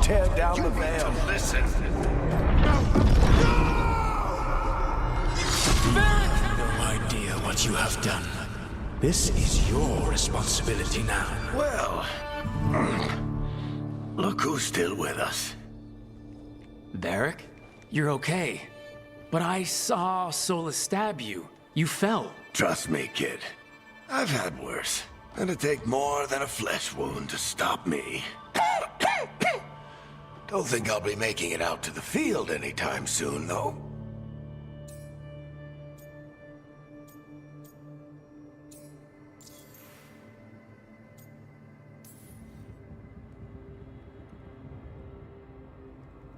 tear down the veil. Listen. No idea what you have done. This is your responsibility now. Well, look who's still with us. Varric? You're okay. But I saw Solus stab you. You fell. Trust me, kid. I've had worse. It'd take more than a flesh wound to stop me. Don't think I'll be making it out to the field anytime soon, though.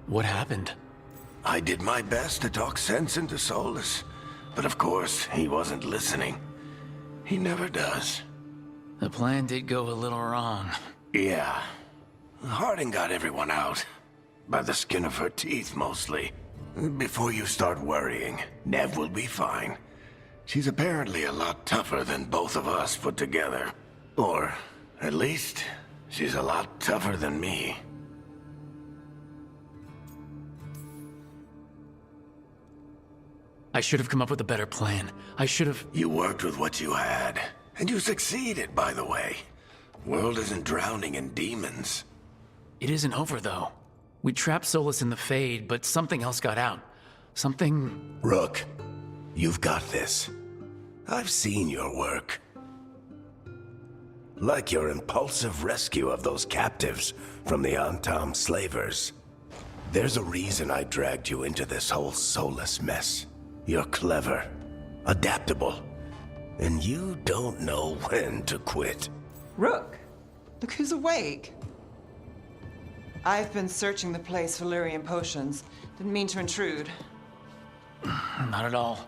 What happened? I did my best to talk sense into Solus, but of course, he wasn't listening. He never does. The plan did go a little wrong. Yeah. Harding got everyone out. By the skin of her teeth, mostly. Before you start worrying, Nev will be fine. She's apparently a lot tougher than both of us put together. Or, at least, she's a lot tougher than me. I should have come up with a better plan. I should have... You worked with what you had. And you succeeded, by the way. World isn't drowning in demons. It isn't over, though. We trapped Solus in the Fade, but something else got out. Something... Rook, you've got this. I've seen your work. Like your impulsive rescue of those captives from the Antam slavers. There's a reason I dragged you into this whole Solus mess. You're clever, adaptable, and you don't know when to quit. Rook, look who's awake. I've been searching the place for Lyrian potions. Didn't mean to intrude. Not at all.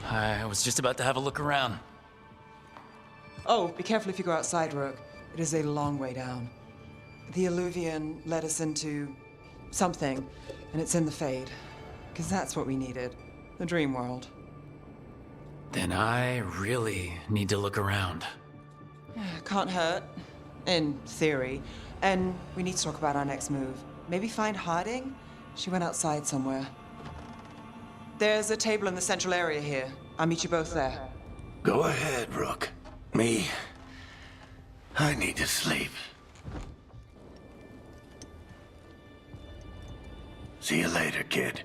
I was just about to have a look around. Oh, be careful if you go outside, Rook. It is a long way down. The Alluvian led us into something, and it's in the Fade. Because that's what we needed. The dream world. Then I really need to look around. Can't hurt. In theory. And we need to talk about our next move. Maybe find Harding? She went outside somewhere. There's a table in the central area here. I'll meet you both there. Go ahead, Rook. Me, I need to sleep. See you later, kid.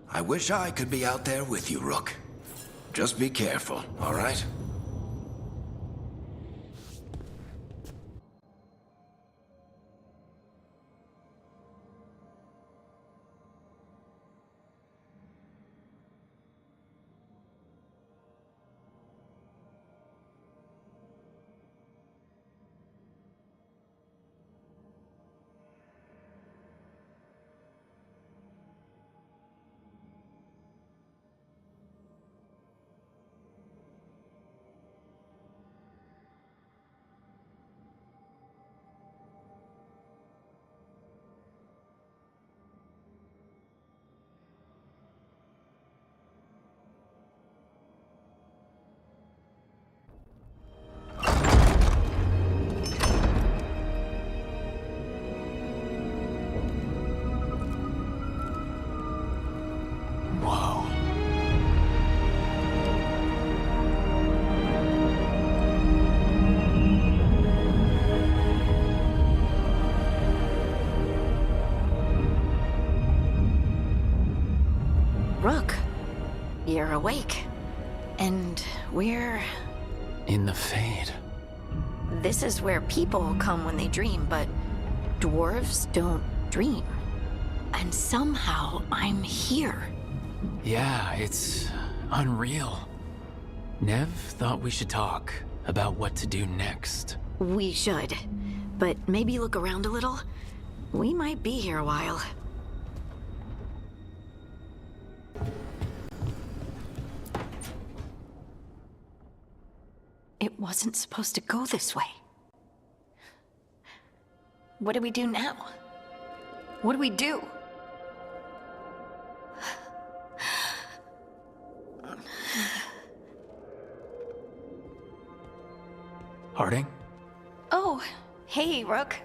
I wish I could be out there with you, Rook. Just be careful, all right? Rook, you're awake. And we're... In the Fade. This is where people come when they dream, but dwarves don't dream. And somehow I'm here. Yeah, it's unreal. Nev thought we should talk about what to do next. We should. But maybe look around a little. We might be here a while. It wasn't supposed to go this way. What do we do now? What do we do? Harding? Oh, hey, Rook.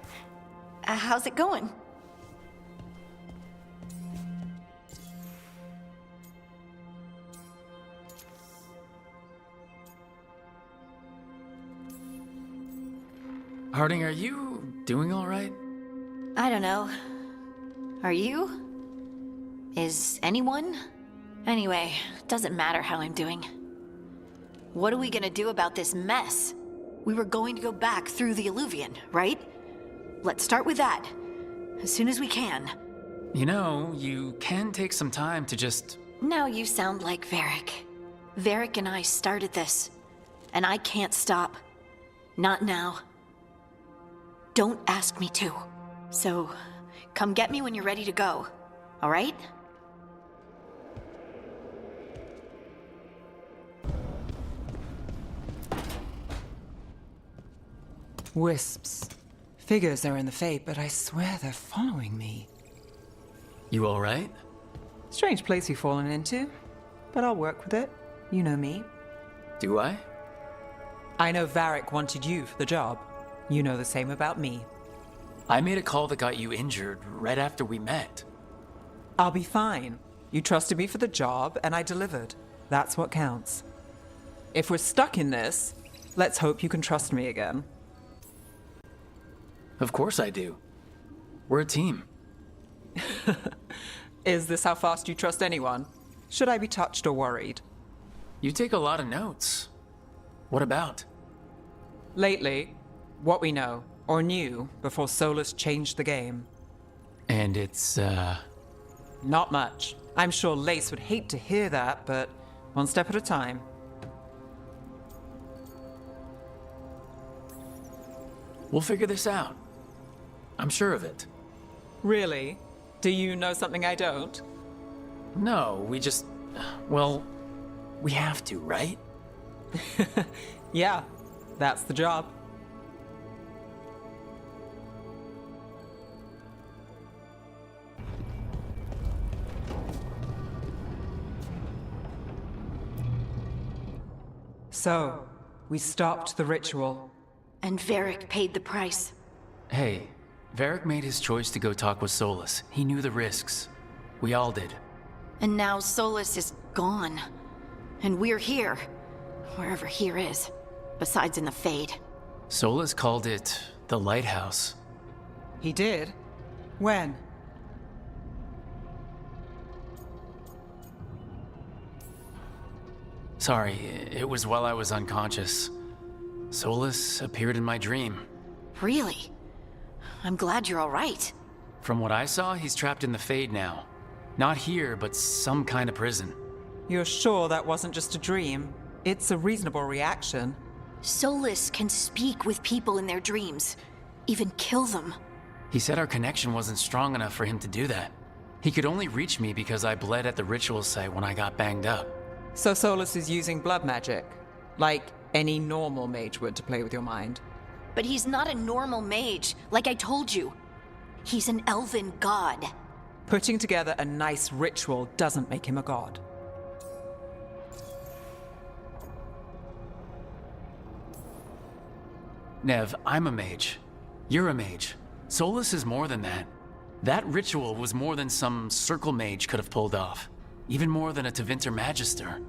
How's it going? Harding, are you doing all right? I don't know. Are you? Is anyone? Anyway, doesn't matter how I'm doing. What are we gonna do about this mess? We were going to go back through the Illuvian, right? Let's start with that. As soon as we can. You know, you can take some time to just... Now you sound like Varric. Varric and I started this. And I can't stop. Not now. Don't ask me to. So, come get me when you're ready to go. All right? Wisps. Figures are in the Fate, but I swear they're following me. You all right? Strange place you've fallen into, but I'll work with it. You know me. Do I? I know Varric wanted you for the job. You know the same about me. I made a call that got you injured right after we met. I'll be fine. You trusted me for the job, and I delivered. That's what counts. If we're stuck in this, let's hope you can trust me again. Of course I do. We're a team. Is this how fast you trust anyone? Should I be touched or worried? You take a lot of notes. What about? Lately, what we know, or knew, before Solus changed the game. And it's, Not much. I'm sure Lace would hate to hear that, but one step at a time. We'll figure this out. I'm sure of it. Really? Do you know something I don't? No, we just... Well, we have to, right? Yeah, that's the job. So, we stopped the ritual. And Varric paid the price. Hey, Varric made his choice to go talk with Solus. He knew the risks. We all did. And now Solus is gone. And we're here. Wherever here is. Besides in the Fade. Solus called it the Lighthouse. He did? When? Sorry, it was while I was unconscious. Solus appeared in my dream. Really? I'm glad you're all right. From what I saw, he's trapped in the Fade now. Not here, but some kind of prison. You're sure that wasn't just a dream? It's a reasonable reaction. Solus can speak with people in their dreams. Even kill them. He said our connection wasn't strong enough for him to do that. He could only reach me because I bled at the ritual site when I got banged up. So Solus is using blood magic, like any normal mage would to play with your mind. But he's not a normal mage, like I told you. He's an elven god. Putting together a nice ritual doesn't make him a god. Nev, I'm a mage. You're a mage. Solus is more than that. That ritual was more than some circle mage could have pulled off. Even more than a Tevinter Magister.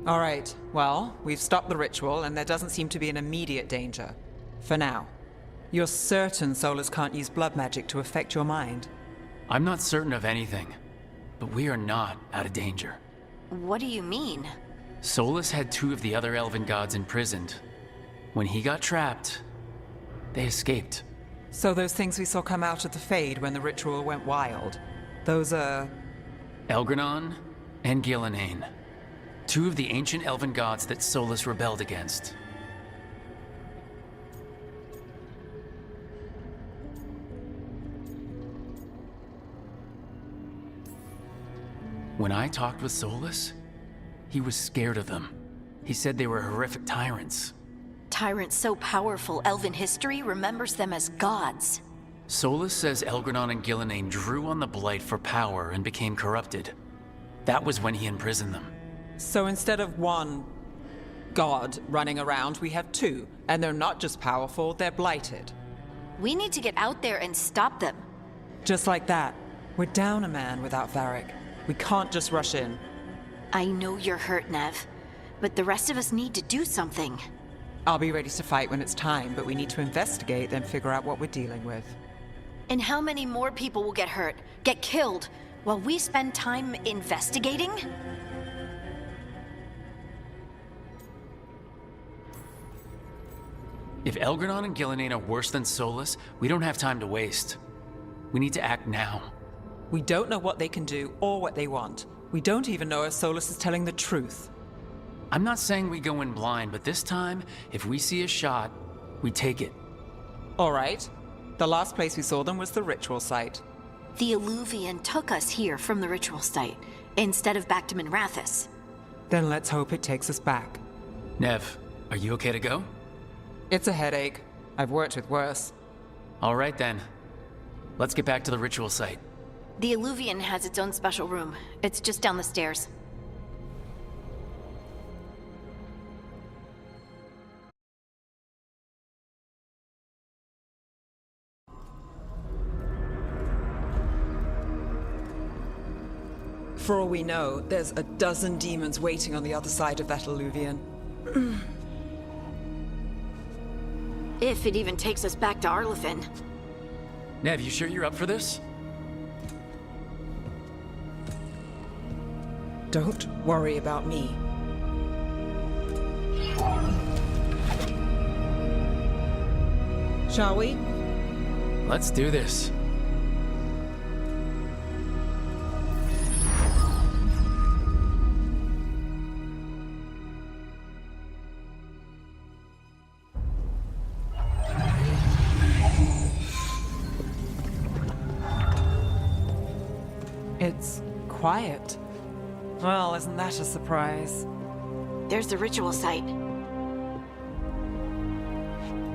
All right, well, we've stopped the ritual and there doesn't seem to be an immediate danger. For now. You're certain Solus can't use blood magic to affect your mind? I'm not certain of anything, but we are not out of danger. What do you mean? Solus had 2 of the other elven gods imprisoned. When he got trapped, they escaped. So those things we saw come out of the Fade when the ritual went wild, those are... Elgranon and Gillenane. 2 of the ancient elven gods that Solus rebelled against. When I talked with Solus, he was scared of them. He said they were horrific tyrants. Tyrants so powerful, elven history remembers them as gods. Solus says Elgranon and Gillenane drew on the Blight for power and became corrupted. That was when he imprisoned them. So instead of one god running around. We have two, and they're not just powerful, they're blighted. We need to get out there and stop them. Just like that. We're down a man without Varric. We can't just rush in. I know you're hurt, Nev, but the rest of us need to do something. I'll be ready to fight when it's time, but we need to investigate, then figure out what we're dealing with. And how many more people will get hurt, get killed, while we spend time investigating? If Elgranon and Gillenane are worse than Solus, we don't have time to waste. We need to act now. We don't know what they can do or what they want. We don't even know if Solus is telling the truth. I'm not saying we go in blind, but this time, if we see a shot, we take it. All right. The last place we saw them was the ritual site. The Eluvian took us here from the ritual site, instead of back to Minrathous. Then let's hope it takes us back. Nev, are you okay to go? It's a headache. I've worked with worse. All right then. Let's get back to the ritual site. The Eluvian has its own special room. It's just down the stairs. For all we know, there's a dozen demons waiting on the other side of that Eluvian. If it even takes us back to Arlathan. Nev, you sure you're up for this? Don't worry about me. Shall we? Let's do this. It's quiet. Well, isn't that a surprise? There's the ritual site.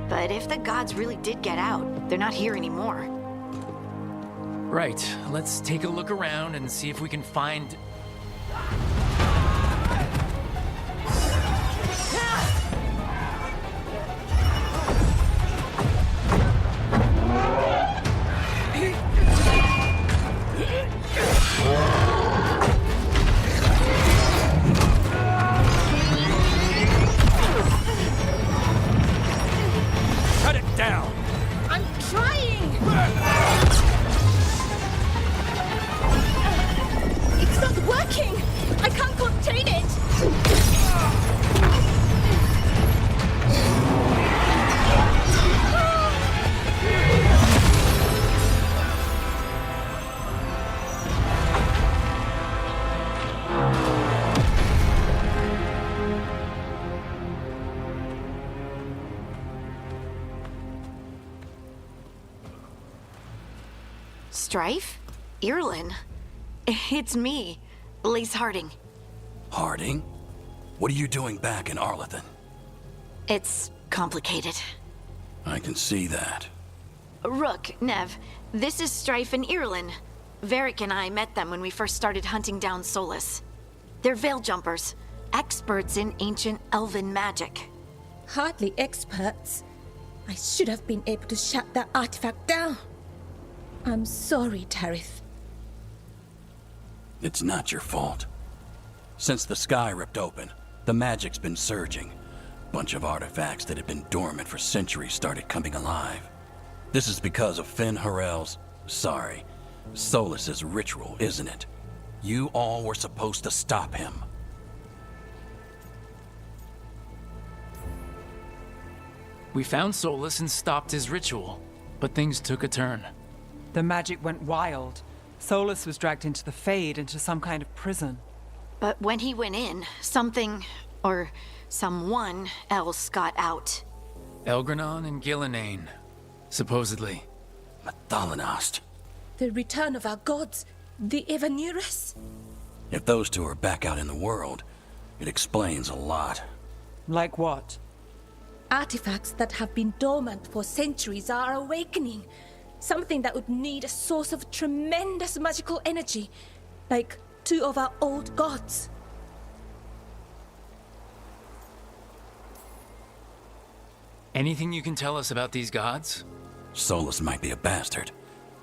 But if the gods really did get out, they're not here anymore. Right, let's take a look around and see if we can find... Strife? Irlin? It's me, Lise Harding. Harding? What are you doing back in Arlathan? It's complicated. I can see that. Rook, Nev, this is Strife and Irlin. Varric and I met them when we first started hunting down Solus. They're veil jumpers, experts in ancient elven magic. Hardly experts. I should have been able to shut that artifact down. I'm sorry, Tarith. It's not your fault. Since the sky ripped open, the magic's been surging. Bunch of artifacts that had been dormant for centuries started coming alive. This is because of Finn Harel's... sorry, Solus's ritual, isn't it? You all were supposed to stop him. We found Solus and stopped his ritual, but things took a turn. The magic went wild. Solus was dragged into the Fade, into some kind of prison. But when he went in, something, or someone else got out. Elgranon and Gillenane, supposedly. Mathalanost. The return of our gods, the Evanurus. If those two are back out in the world, it explains a lot. Like what? Artifacts that have been dormant for centuries are awakening. Something that would need a source of tremendous magical energy, like two of our old gods. Anything you can tell us about these gods? Solus might be a bastard,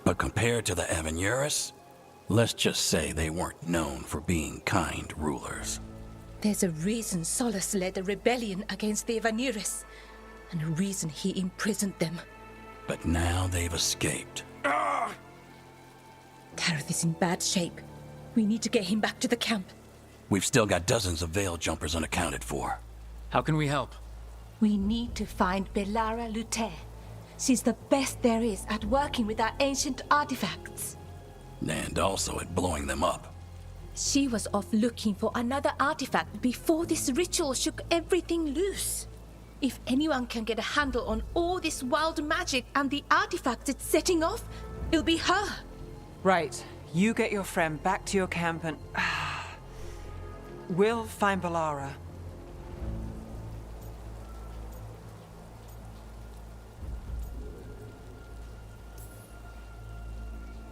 but compared to the Avenurus, let's just say they weren't known for being kind rulers. There's a reason Solus led a rebellion against the Avenurus, and a reason he imprisoned them. But now they've escaped. Tareth is in bad shape. We need to get him back to the camp. We've still got dozens of veil jumpers unaccounted for. How can we help? We need to find Bellara Luther. She's the best there is at working with our ancient artifacts. And also at blowing them up. She was off looking for another artifact before this ritual shook everything loose. If anyone can get a handle on all this wild magic and the artifacts it's setting off, it'll be her. Right. You get your friend back to your camp and... we'll find Bellara.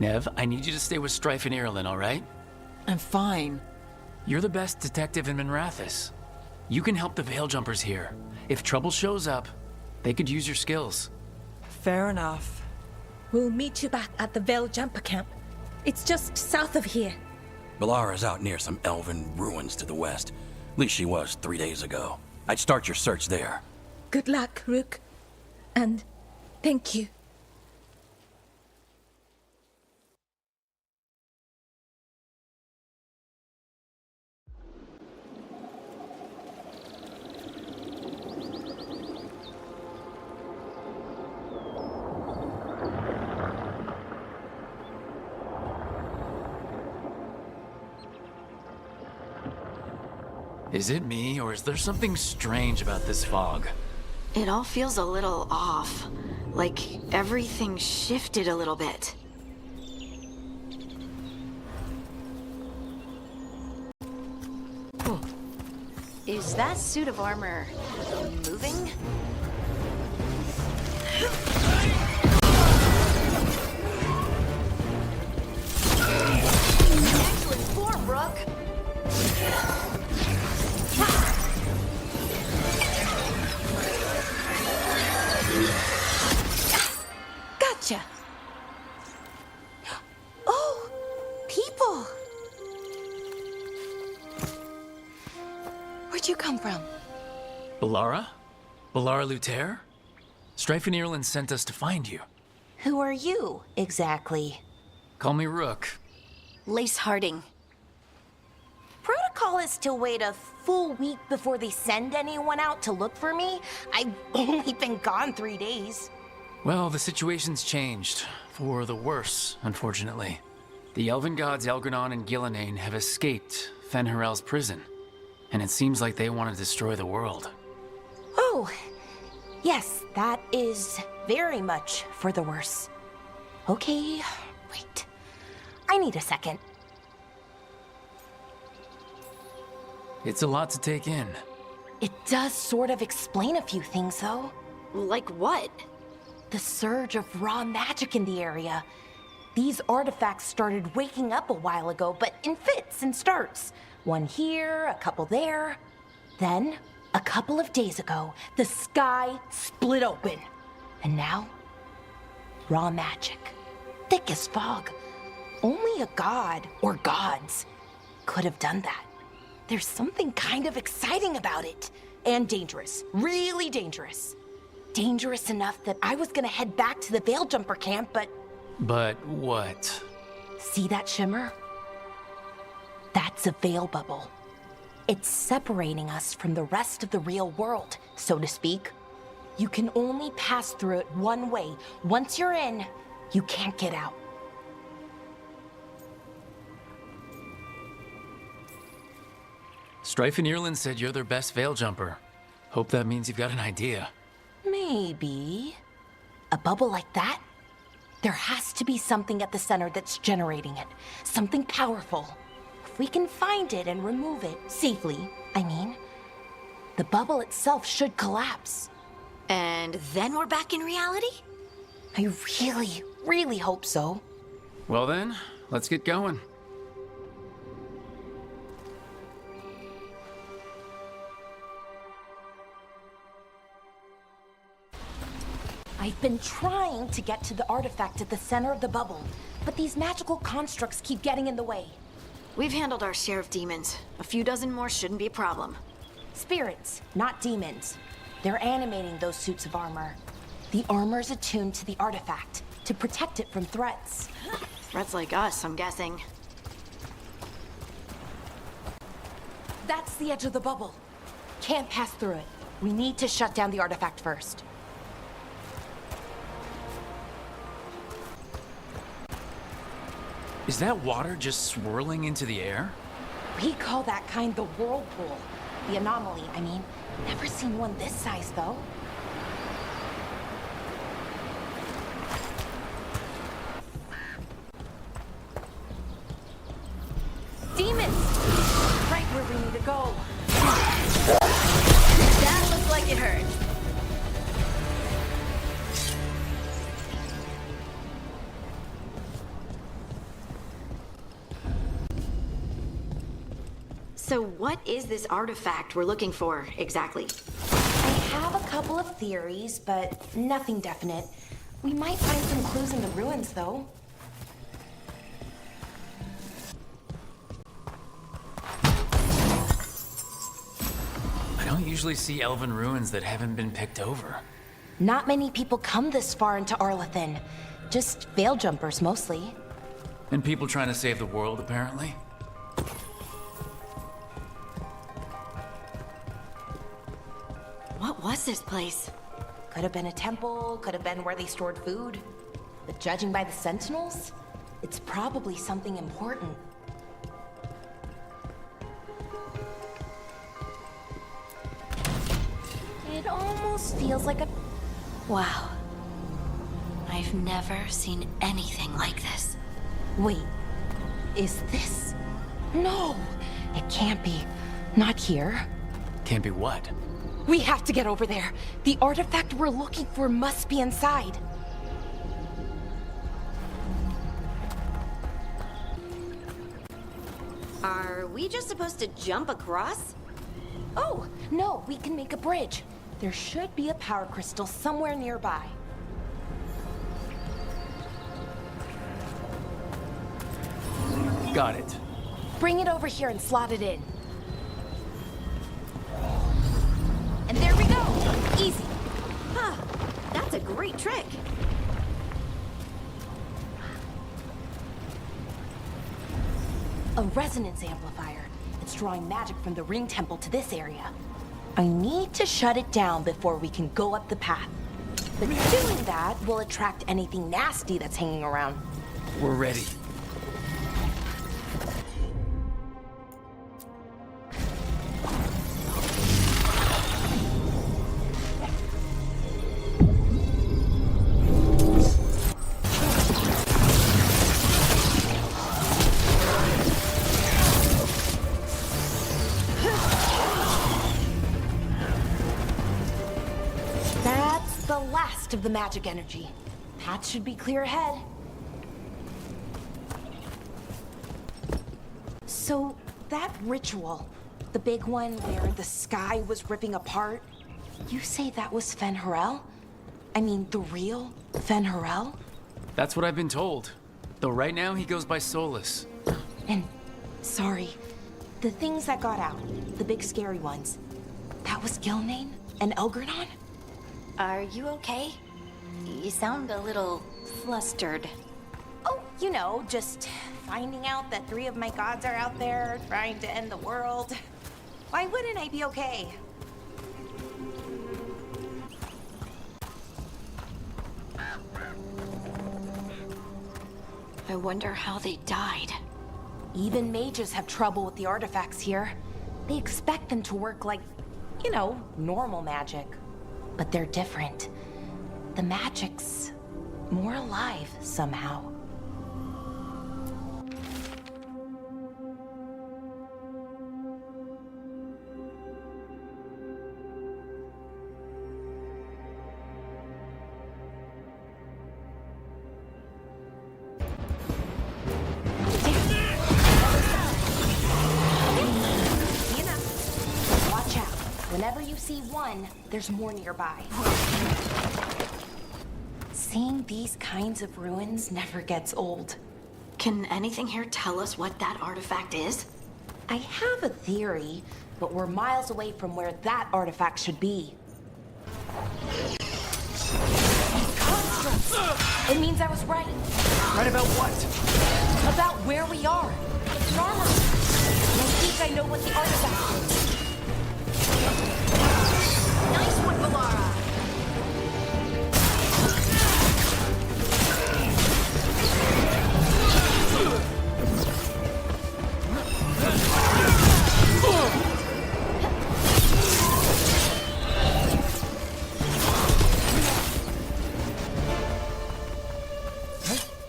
Nev, I need you to stay with Strife and Ireland, all right? I'm fine. You're the best detective in Minrathis. You can help the Veil Jumpers here. If trouble shows up, they could use your skills. Fair enough. We'll meet you back at the Veil Jumper camp. It's just south of here. Bellara's out near some elven ruins to the west. At least she was 3 days ago. I'd start your search there. Good luck, Rook. And thank you. Is it me, or is there something strange about this fog? It all feels a little off. Like everything shifted a little bit. Is that suit of armor moving? Excellent form, Rook! Gotcha! Oh, people! Where'd you come from? Bellara? Bellara Luther? Strife and Ireland sent us to find you. Who are you, exactly? Call me Rook. Lace Harding. Protocol is to wait a full week before they send anyone out to look for me. I've only been gone 3 days. Well, the situation's changed. For the worse, unfortunately. The elven gods Elgranon and Gillenane have escaped Fen'Harel's prison. And it seems like they want to destroy the world. Oh, yes, that is very much for the worse. Okay, wait. I need a second. It's a lot to take in. It does sort of explain a few things, though. Like what? The surge of raw magic in the area. These artifacts started waking up a while ago, but in fits and starts. One here, a couple there. Then, a couple of days ago, the sky split open. And now, raw magic. Thick as fog. Only a god, or gods, could have done that. There's something kind of exciting about it. And dangerous. Really dangerous. Dangerous enough that I was gonna head back to the Veil Jumper camp, but... But what? See that shimmer? That's a veil bubble. It's separating us from the rest of the real world, so to speak. You can only pass through it one way. Once you're in, you can't get out. Strife and Ireland said you're their best veil jumper. Hope that means you've got an idea. Maybe. A bubble like that? There has to be something at the center that's generating it. Something powerful. If we can find it and remove it, safely, I mean, the bubble itself should collapse. And then we're back in reality? I really, really hope so. Well then, let's get going. I've been trying to get to the artifact at the center of the bubble, but these magical constructs keep getting in the way. We've handled our share of demons. A few dozen more shouldn't be a problem. Spirits, not demons. They're animating those suits of armor. The armor's attuned to the artifact to protect it from threats. Threats like us, I'm guessing. That's the edge of the bubble. Can't pass through it. We need to shut down the artifact first. Is that water just swirling into the air? We call that kind the whirlpool. The anomaly, I mean. Never seen one this size, though. Demons! Right where we need to go. That looks like it hurt. So what is this artifact we're looking for, exactly? I have a couple of theories, but nothing definite. We might find some clues in the ruins, though. I don't usually see elven ruins that haven't been picked over. Not many people come this far into Arlathan. Just veil jumpers, mostly. And people trying to save the world, apparently. What was this place? Could have been a temple, could have been where they stored food. But judging by the sentinels, it's probably something important. It almost feels like a... Wow. I've never seen anything like this. Wait, is this... No, it can't be. Not here. Can't be what? We have to get over there. The artifact we're looking for must be inside. Are we just supposed to jump across? Oh, no, we can make a bridge. There should be a power crystal somewhere nearby. Got it. Bring it over here and slot it in. And there we go! Easy. Huh. That's a great trick. A resonance amplifier. It's drawing magic from the ring temple to this area. I need to shut it down before we can go up the path. But doing that will attract anything nasty that's hanging around. We're ready. That's the last of the magic energy. Path should be clear ahead. So, that ritual, the big one where the sky was ripping apart, you say that was Fen'Harel? I mean, the real Fen'Harel? That's what I've been told. Though right now he goes by Solus. And, sorry, the things that got out, the big scary ones, that was Gilnane and Elgranon? Are you okay? You sound a little flustered. Oh, you know, just finding out that 3 of my gods are out there trying to end the world. Why wouldn't I be okay? I wonder how they died. Even mages have trouble with the artifacts here. They expect them to work like, you know, normal magic. But they're different. The magic's more alive somehow. Watch out. Whenever you see one, there's more nearby. Seeing these kinds of ruins never gets old. Can anything here tell us what that artifact is? I have a theory, but we're miles away from where that artifact should be. Constructs! It means I was right. Right about what? About where we are. It's an armor. I think I know what the artifact is. Nice one, Bellara!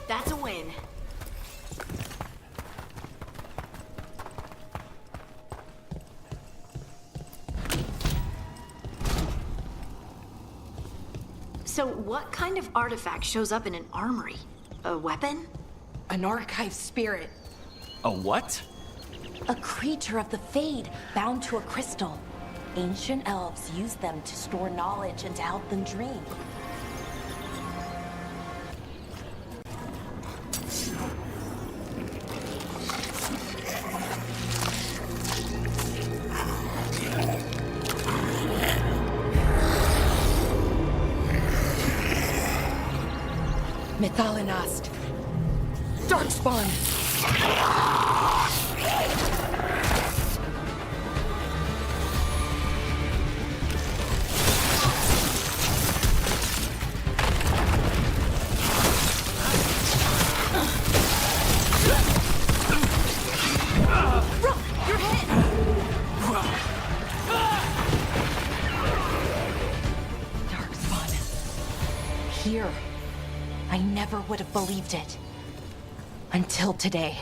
That's a win. So what kind of artifact shows up in an armory? A weapon? An archive spirit. A what? A creature of the Fade, bound to a crystal. Ancient elves used them to store knowledge and to help them dream. Methalinast. Darkspawn. Here. I never would have believed it. Until today.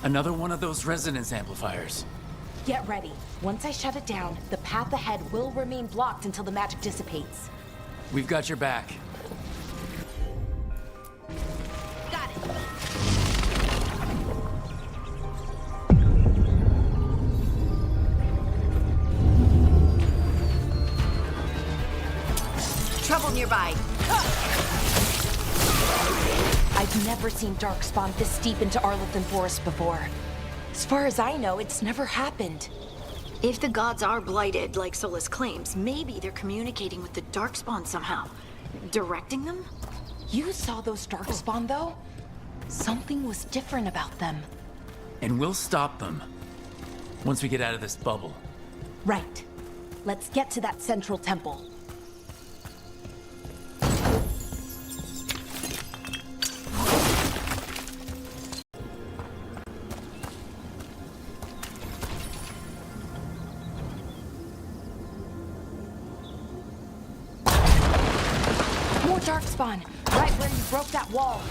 Another one of those resonance amplifiers. Get ready. Once I shut it down, the path ahead will remain blocked until the magic dissipates. We've got your back. Got it. Trouble nearby. I've never seen Darkspawn this deep into Arlathan Forest before. As far as I know, it's never happened. If the gods are blighted, like Solus claims, maybe they're communicating with the Darkspawn somehow. Directing them? You saw those Darkspawn, though? Something was different about them. And we'll stop them. Once we get out of this bubble. Right. Let's get to that central temple. Darkspawn, right where you broke that wall.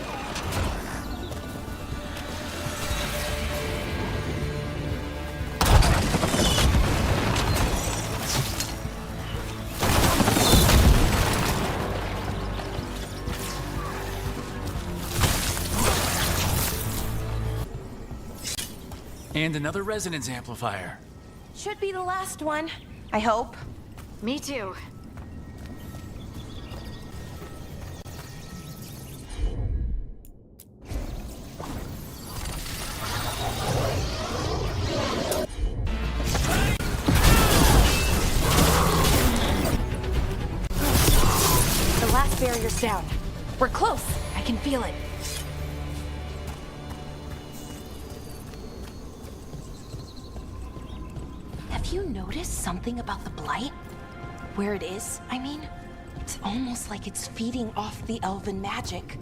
And another resonance amplifier. Should be the last one, I hope. Me too. Barrier's down. We're close. I can feel it. Have you noticed something about the blight? Where it is, I mean? It's almost like it's feeding off the elven magic.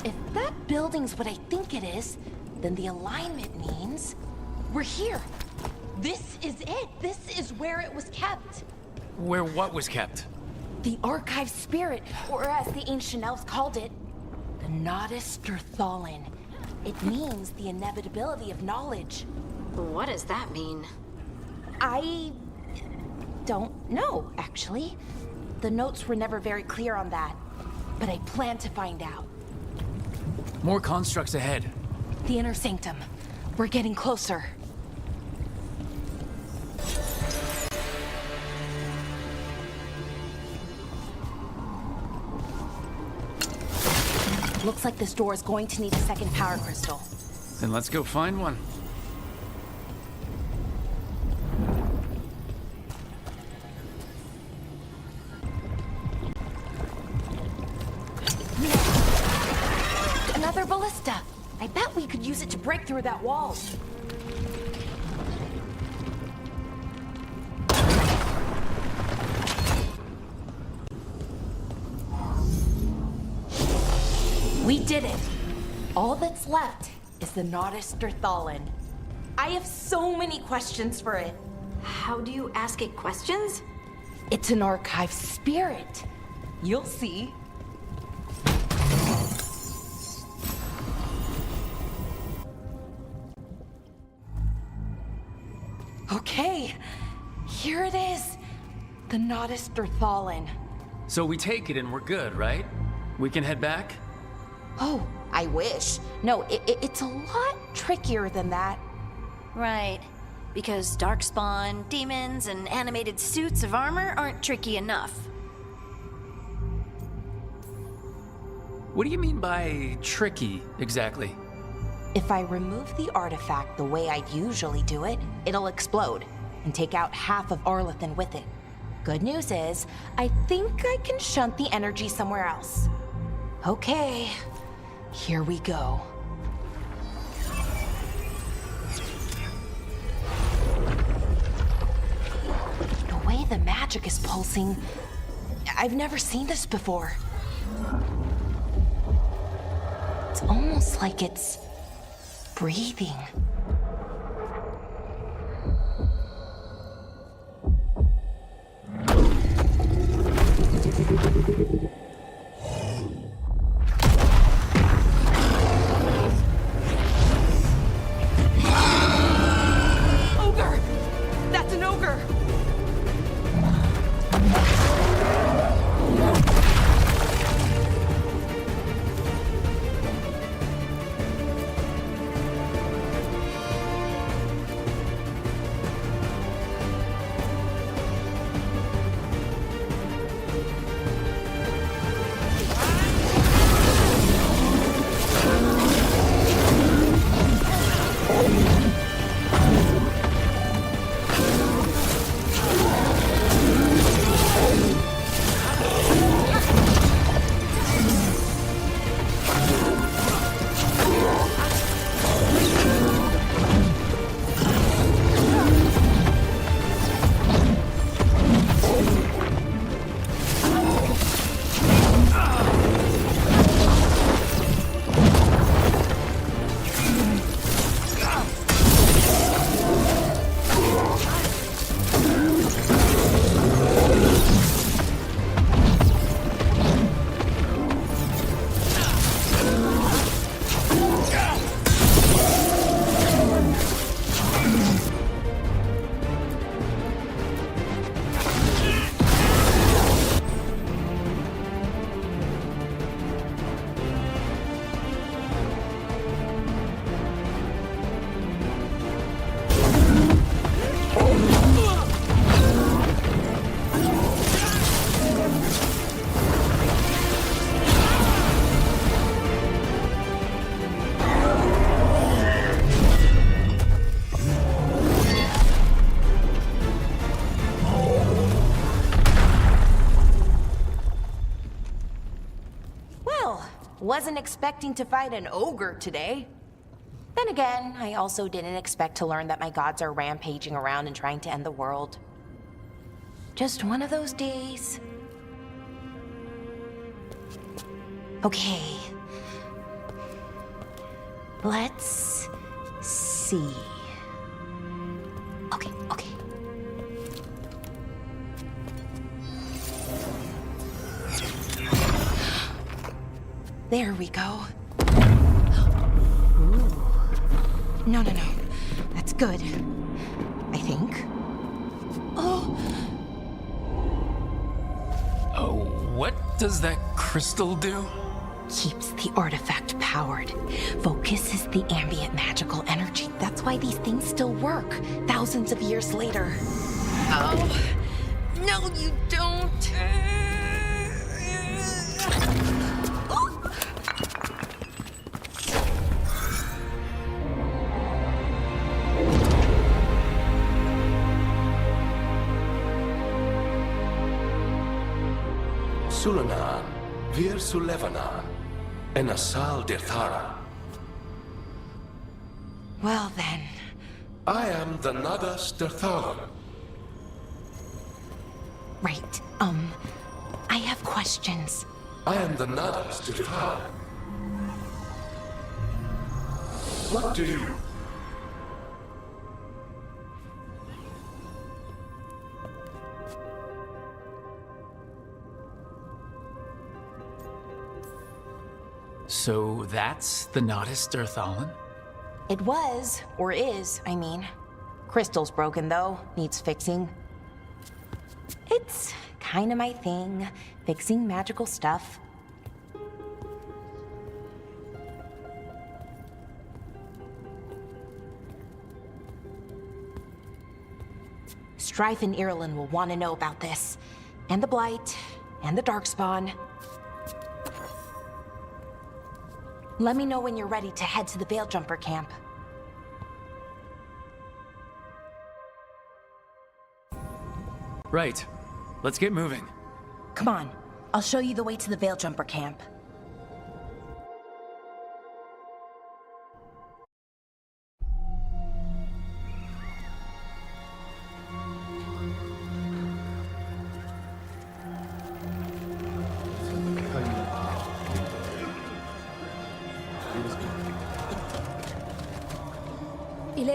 If that building's what I think it is, then the alignment means we're here. This is it. This is where it was kept. Where what was kept? The archive spirit, or as the ancient elves called it, the Nodus Thalin. It means the inevitability of knowledge. What does that mean? I don't know, actually. The notes were never very clear on that, but I plan to find out. More constructs ahead. The inner sanctum. We're getting closer. Looks like this door is going to need a second power crystal. Then let's go find one. Another ballista. I bet we could use it to break through that wall. We did it. All that's left is the Nodus Thallen. I have so many questions for it. How do you ask it questions? It's an archive spirit. You'll see. Okay, here it is. The Nodus Thallen. So we take it and we're good, right? We can head back? Oh, I wish. No, it's a lot trickier than that. Right. Because darkspawn, demons, and animated suits of armor aren't tricky enough. What do you mean by tricky, exactly? If I remove the artifact the way I usually do it, it'll explode and take out half of Arlathan with it. Good news is, I think I can shunt the energy somewhere else. Okay, here we go. The way the magic is pulsing, I've never seen this before. It's almost like it's breathing. Ogre! That's an ogre! Wasn't expecting to fight an ogre today. Then again, I also didn't expect to learn that my gods are rampaging around and trying to end the world. Just one of those days. Okay. Let's see. Okay. There we go. Ooh. No. That's good. I think. Oh, what does that crystal do? keeps the artifact powered. Focuses the ambient magical energy. That's why these things still work, thousands of years later. Oh, no, you don't. Sulanan, Vir Sulevanan, and Asal Dirthara. Well then. I am the Nadas Dirthalan. Right, I have questions. I am the Nadas Dirthalan. What do you... So that's the Nodus Dirthalan? It was, or is, I mean. Crystal's broken though, needs fixing. It's kinda my thing, fixing magical stuff. Strife and Ireland will want to know about this. And the Blight, and the Darkspawn. Let me know when you're ready to head to the Veil Jumper camp. Right. Let's get moving. Come on, I'll show you the way to the Veil Jumper camp.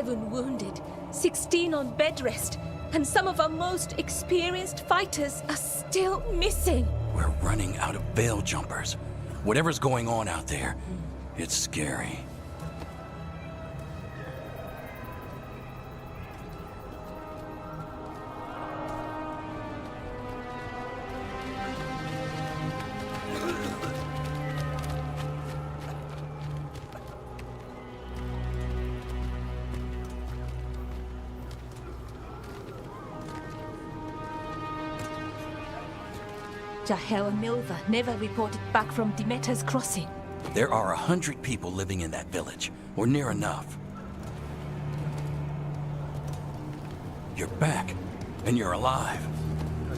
Wounded, 16 on bed rest, and some of our most experienced fighters are still missing. We're running out of veil jumpers. Whatever's going on out there, it's scary. Jahel and Milva never reported back from Demeter's crossing. There are 100 people living in that village, or near enough. You're back, and you're alive.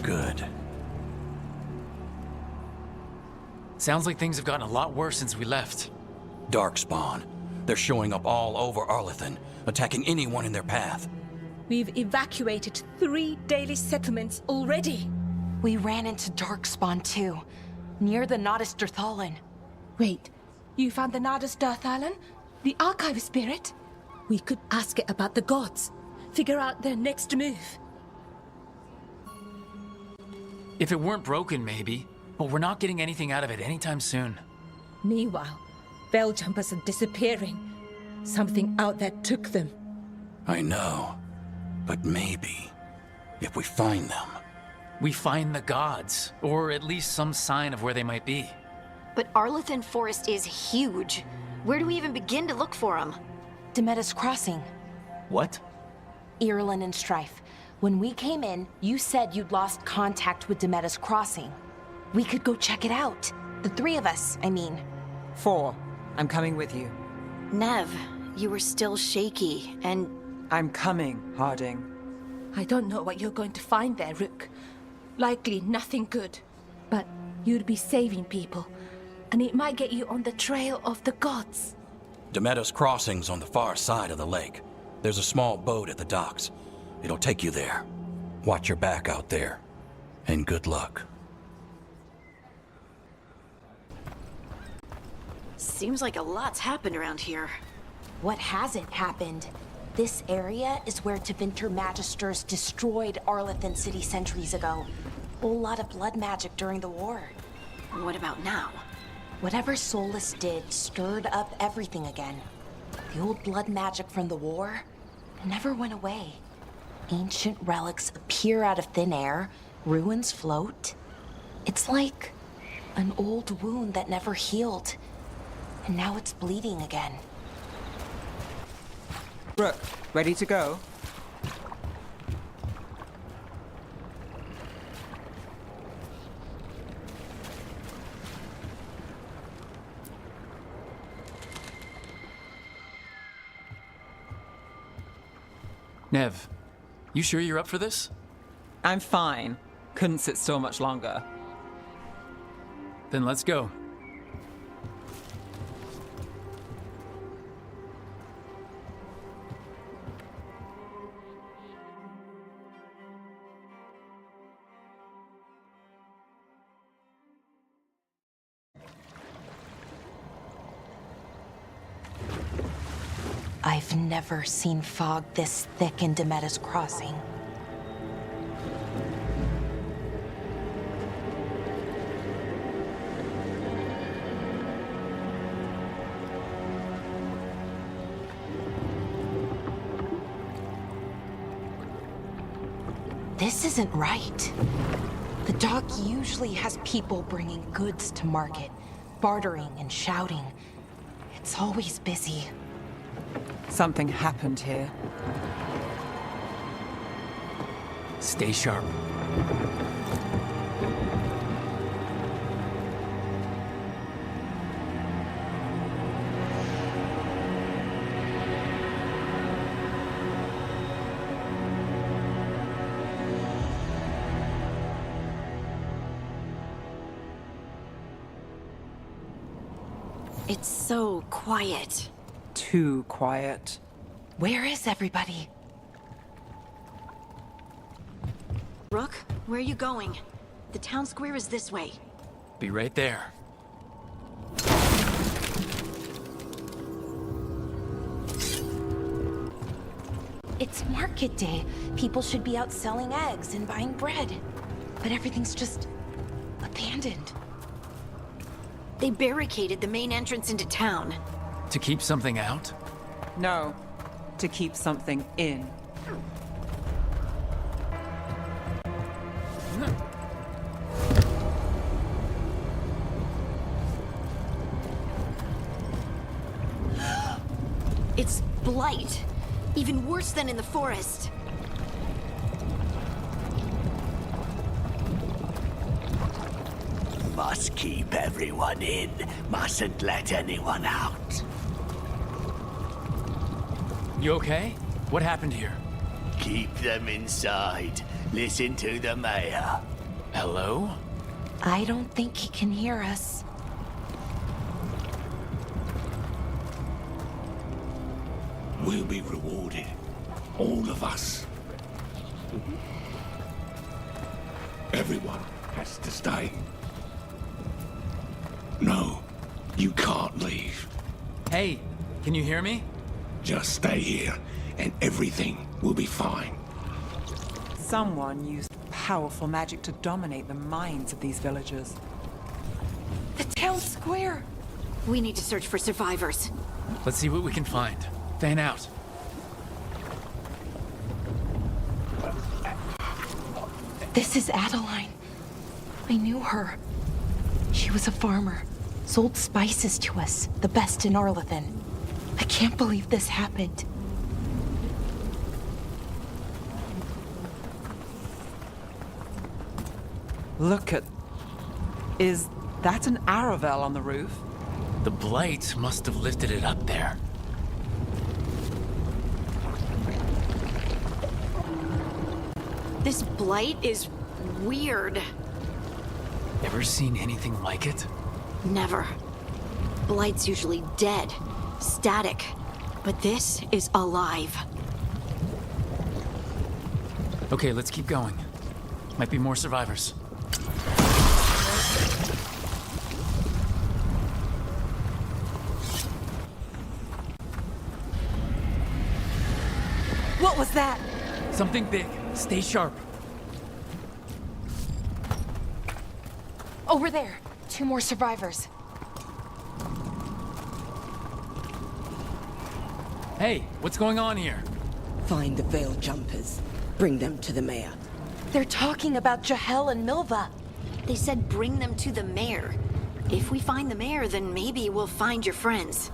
Good. Sounds like things have gotten a lot worse since we left. Darkspawn. They're showing up all over Arlathan, attacking anyone in their path. We've evacuated 3 daily settlements already. We ran into Darkspawn too, near the Nodus Dirthalan. Wait, you found the Nodus Dirthalan? The archive spirit? We could ask it about the gods. Figure out their next move. If it weren't broken, maybe. But we're not getting anything out of it anytime soon. Meanwhile, veil jumpers are disappearing. Something out there took them. I know. But maybe, if we find them... We find the gods, or at least some sign of where they might be. But Arlathan Forest is huge. Where do we even begin to look for them? Demeter's crossing. What? Ireland and Strife. When we came in, you said you'd lost contact with Demeter's crossing. We could go check it out. The 3 of us, I mean. 4. I'm coming with you. Nev, you were still shaky, and... I'm coming, Harding. I don't know what you're going to find there, Rook. Likely nothing good. But you'd be saving people, and it might get you on the trail of the gods. Demeter's crossing's on the far side of the lake. There's a small boat at the docks. It'll take you there. Watch your back out there. And good luck. Seems like a lot's happened around here. What hasn't happened? This area is where Tevinter Magisters destroyed Arlathan City centuries ago. Whole lot of blood magic during the war. What about now? Whatever Solus did stirred up everything again. The old blood magic from the war never went away. Ancient relics appear out of thin air, ruins float. It's like an old wound that never healed, and now it's bleeding again. Rook, ready to go? Nev, you sure you're up for this? I'm fine. Couldn't sit still much longer. Then let's go. I've never seen fog this thick in Demetta's Crossing. This isn't right. The dock usually has people bringing goods to market, bartering and shouting. It's always busy. Something happened here. Stay sharp. It's so quiet. Too quiet. Where is everybody? Rook, where are you going? The town square is this way. Be right there. It's market day. People should be out selling eggs and buying bread. But everything's just abandoned. They barricaded the main entrance into town. To keep something out? No, to keep something in. It's blight. Even worse than in the forest. Must keep everyone in. Mustn't let anyone out. You okay? What happened here? Keep them inside. Listen to the mayor. Hello? I don't think he can hear us. We'll be rewarded. All of us. Everyone has to stay. No, you can't leave. Hey, can you hear me? Just stay here, and everything will be fine. Someone used powerful magic to dominate the minds of these villagers. The town square! We need to search for survivors. Let's see what we can find. Fan out. This is Adeline. I knew her. She was a farmer, sold spices to us, the best in Arlathan. I can't believe this happened. Look at... Is that an Aravel on the roof? The blight must have lifted it up there. This blight is weird. Ever seen anything like it? Never. Blight's usually dead, static. But this is alive. Okay, let's keep going. Might be more survivors. What was that? Something big. Stay sharp. Over there. 2 more survivors. Hey, what's going on here? Find the veil jumpers. Bring them to the mayor. They're talking about Jahel and Milva. They said bring them to the mayor. If we find the mayor, then maybe we'll find your friends.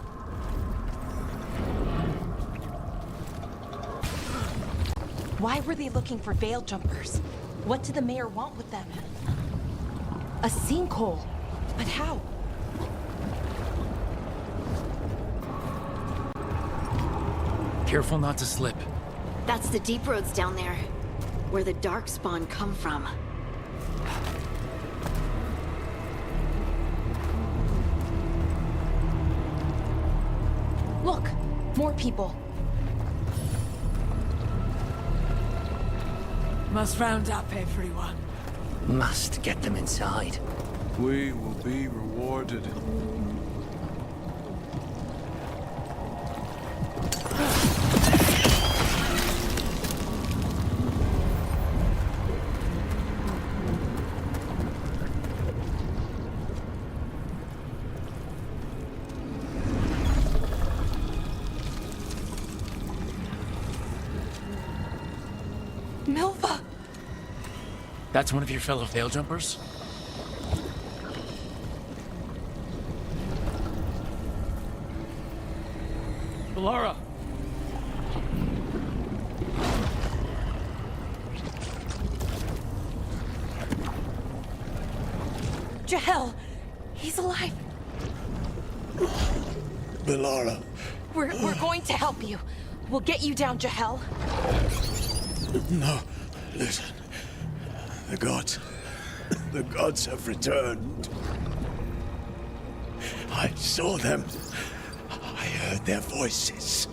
Why were they looking for veil jumpers? What did the mayor want with them? A sinkhole. But how? Careful not to slip. That's the deep roads down there, where the darkspawn come from. Look, more people. Must round up everyone. Must get them inside. We will be rewarded. Milva! That's one of your fellow Veil Jumpers? Bellara! Jahel! He's alive! Bellara. We're going to help you. We'll get you down, Jahel. No, listen. The gods have returned. I saw them. I heard their voices.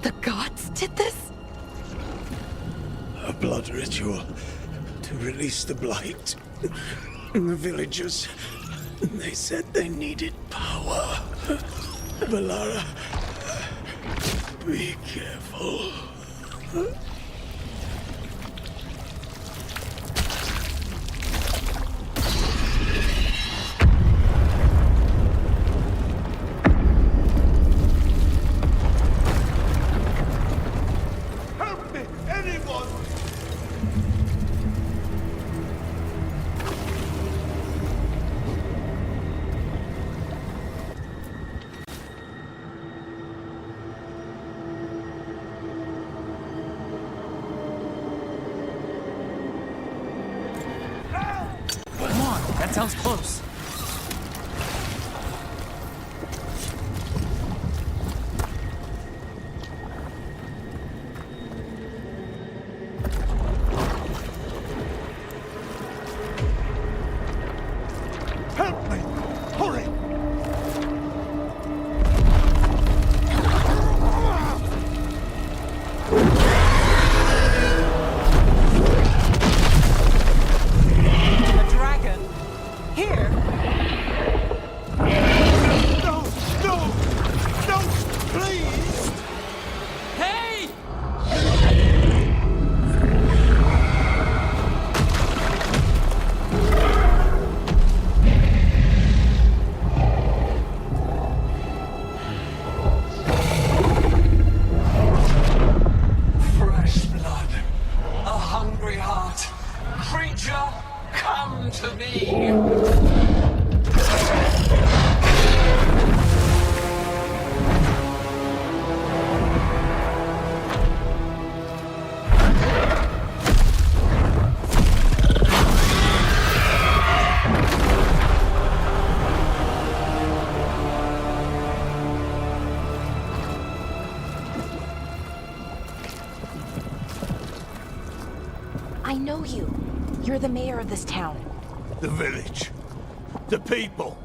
The gods did this? A blood ritual to release the blight. The villagers, they said they needed power. Bellara, be careful. Help me, anyone! Come on, that sounds close. Help me! Hurry! A dragon? Here? No! No! No! Please! Hey! Fresh blood, a hungry heart. Creature, come to me. I know you. You're the mayor of this town. The village. The people.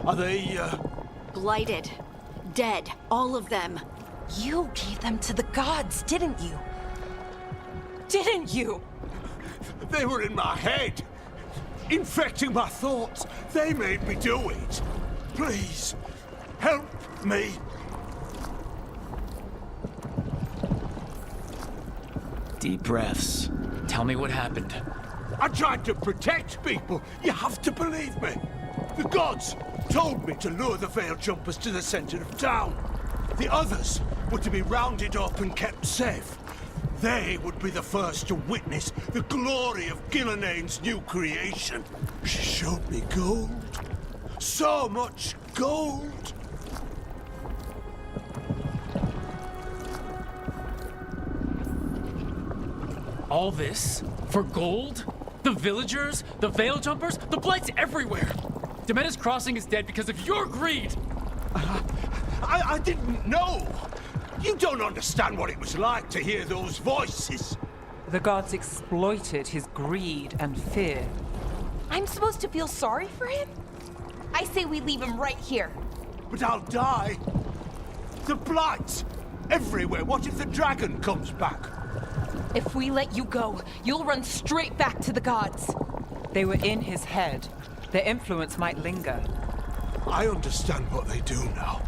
Are they, Blighted. Dead. All of them. You gave them to the gods, didn't you? Didn't you? They were in my head. Infecting my thoughts. They made me do it. Please, help me. Deep breaths. Tell me what happened. I tried to protect people. You have to believe me. The gods told me to lure the Veil Jumpers to the center of town. The others were to be rounded up and kept safe. They would be the first to witness the glory of Gillanane's new creation. She showed me gold. So much gold. All this? For gold? The villagers? The Veil Jumpers? The Blight's everywhere! Demena's Crossing is dead because of your greed! I didn't know. You don't understand what it was like to hear those voices. The gods exploited his greed and fear. I'm supposed to feel sorry for him? I say we leave him right here. but I'll die. The blight! Everywhere. What if the dragon comes back? If we let you go, you'll run straight back to the gods. They were in his head. Their influence might linger. I understand what they do now.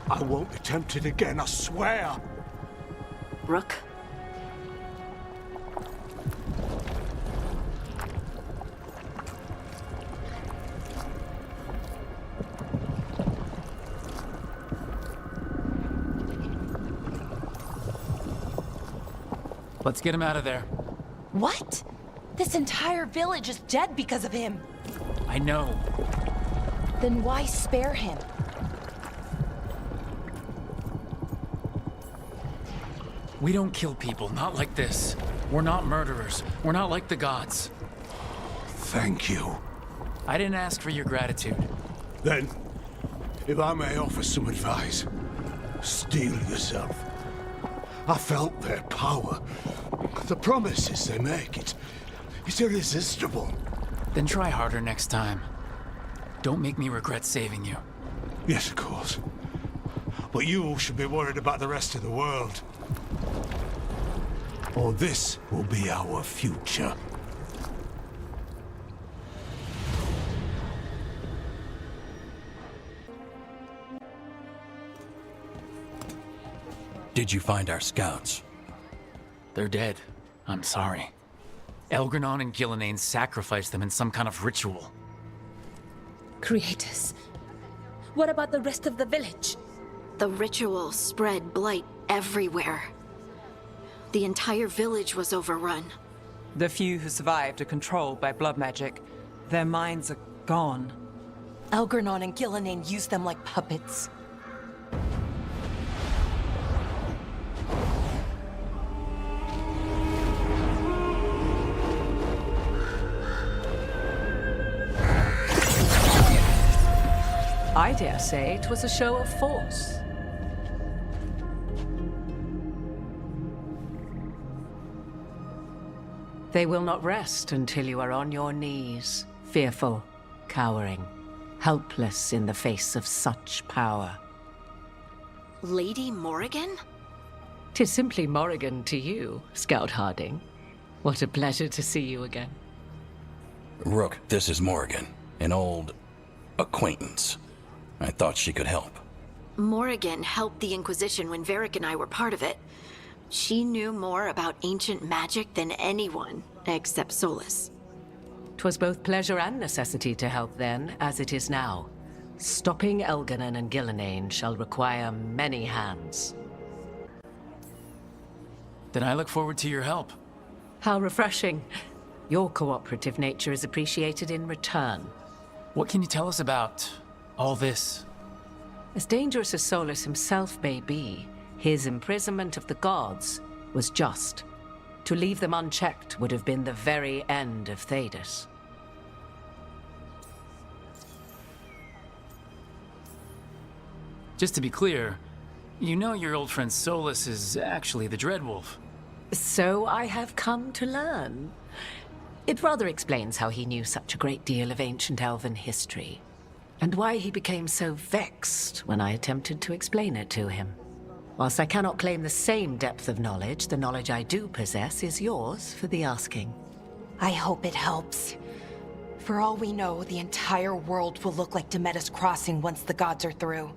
I won't be tempted again, I swear. Rook? Let's get him out of there. What? This entire village is dead because of him. I know. Then why spare him? We don't kill people, not like this. We're not murderers. We're not like the gods. Thank you. I didn't ask for your gratitude. Then, if I may offer some advice, steel yourself. I felt their power. The promises they make, it's irresistible. Then try harder next time. Don't make me regret saving you. Yes, of course. But you should be worried about the rest of the world. Or this will be our future. Did you find our scouts? They're dead. I'm sorry. Elgranon and Gillenane sacrificed them in some kind of ritual. Creators. What about the rest of the village? The ritual spread blight everywhere. The entire village was overrun. The few who survived are controlled by blood magic. Their minds are gone. Elgranon and Gillenane used them like puppets. I dare say it was a show of force. They will not rest until you are on your knees, fearful, cowering, helpless in the face of such power. Lady Morrigan? 'Tis simply Morrigan to you, Scout Harding. What a pleasure to see you again. Rook, this is Morrigan, an old acquaintance. I thought she could help. Morrigan helped the Inquisition when Varric and I were part of it. She knew more about ancient magic than anyone, except Solus. 'Twas both pleasure and necessity to help then, as it is now. Stopping Elganon and Gillenane shall require many hands. Then I look forward to your help. How refreshing. Your cooperative nature is appreciated in return. What can you tell us about all this? As dangerous as Solus himself may be, his imprisonment of the gods was just. To leave them unchecked would have been the very end of Thedas. Just to be clear, you know your old friend Solus is actually the Dreadwolf. So I have come to learn. It rather explains how he knew such a great deal of ancient elven history, and why he became so vexed when I attempted to explain it to him. Whilst I cannot claim the same depth of knowledge, the knowledge I do possess is yours for the asking. I hope it helps. For all we know, the entire world will look like Demetus Crossing once the gods are through.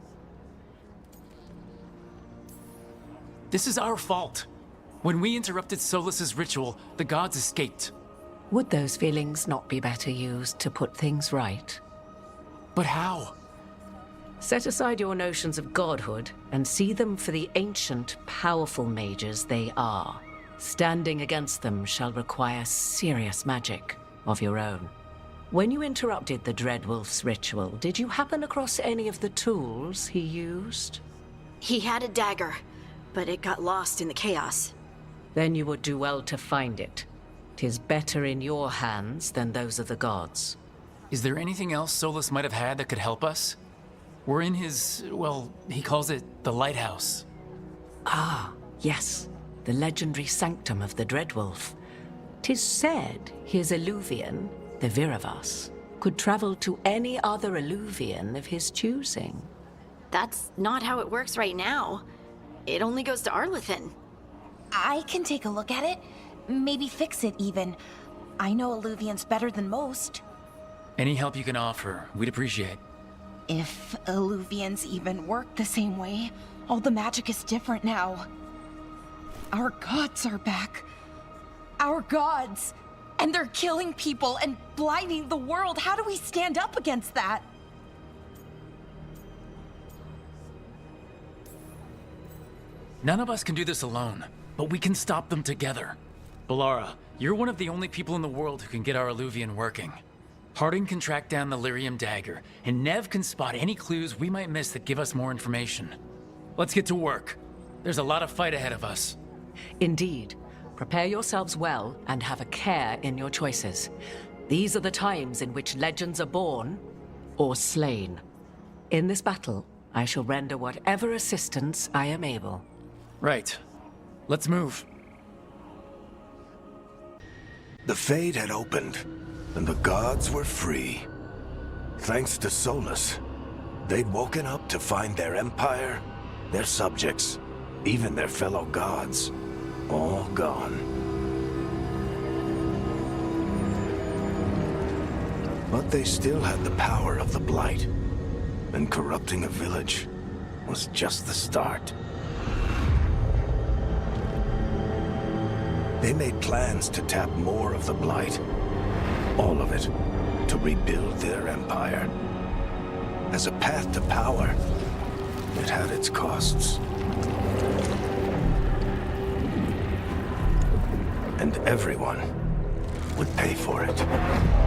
This is our fault. When we interrupted Solus's ritual, the gods escaped. Would those feelings not be better used to put things right? But how? Set aside your notions of godhood and see them for the ancient, powerful mages they are. Standing against them shall require serious magic of your own. When you interrupted the Dreadwolf's ritual, did you happen across any of the tools he used? He had a dagger, but it got lost in the chaos. Then you would do well to find it. 'Tis better in your hands than those of the gods. Is there anything else Solus might have had that could help us? We're in his, well, he calls it the lighthouse. Ah, yes. The legendary sanctum of the Dreadwolf. 'Tis said his Eluvian, the Viravas, could travel to any other Eluvian of his choosing. That's not how it works right now. It only goes to Arlathan. I can take a look at it. Maybe fix it, even. I know Illuvians better than most. Any help you can offer, we'd appreciate. If Illuvians even work the same way, all the magic is different now. Our gods are back. Our gods! And they're killing people and blinding the world. How do we stand up against that? None of us can do this alone, but we can stop them together. Bellara, you're one of the only people in the world who can get our Illuvian working. Harding can track down the Lyrium dagger, and Nev can spot any clues we might miss that give us more information. Let's get to work. There's a lot of fight ahead of us. Indeed. Prepare yourselves well and have a care in your choices. These are the times in which legends are born or slain. In this battle, I shall render whatever assistance I am able. Right. Let's move. The Fade had opened, and the gods were free. Thanks to Solus, they'd woken up to find their empire, their subjects, even their fellow gods, all gone. But they still had the power of the Blight, and corrupting a village was just the start. They made plans to tap more of the Blight, all of it, to rebuild their empire. As a path to power, it had its costs. And everyone would pay for it.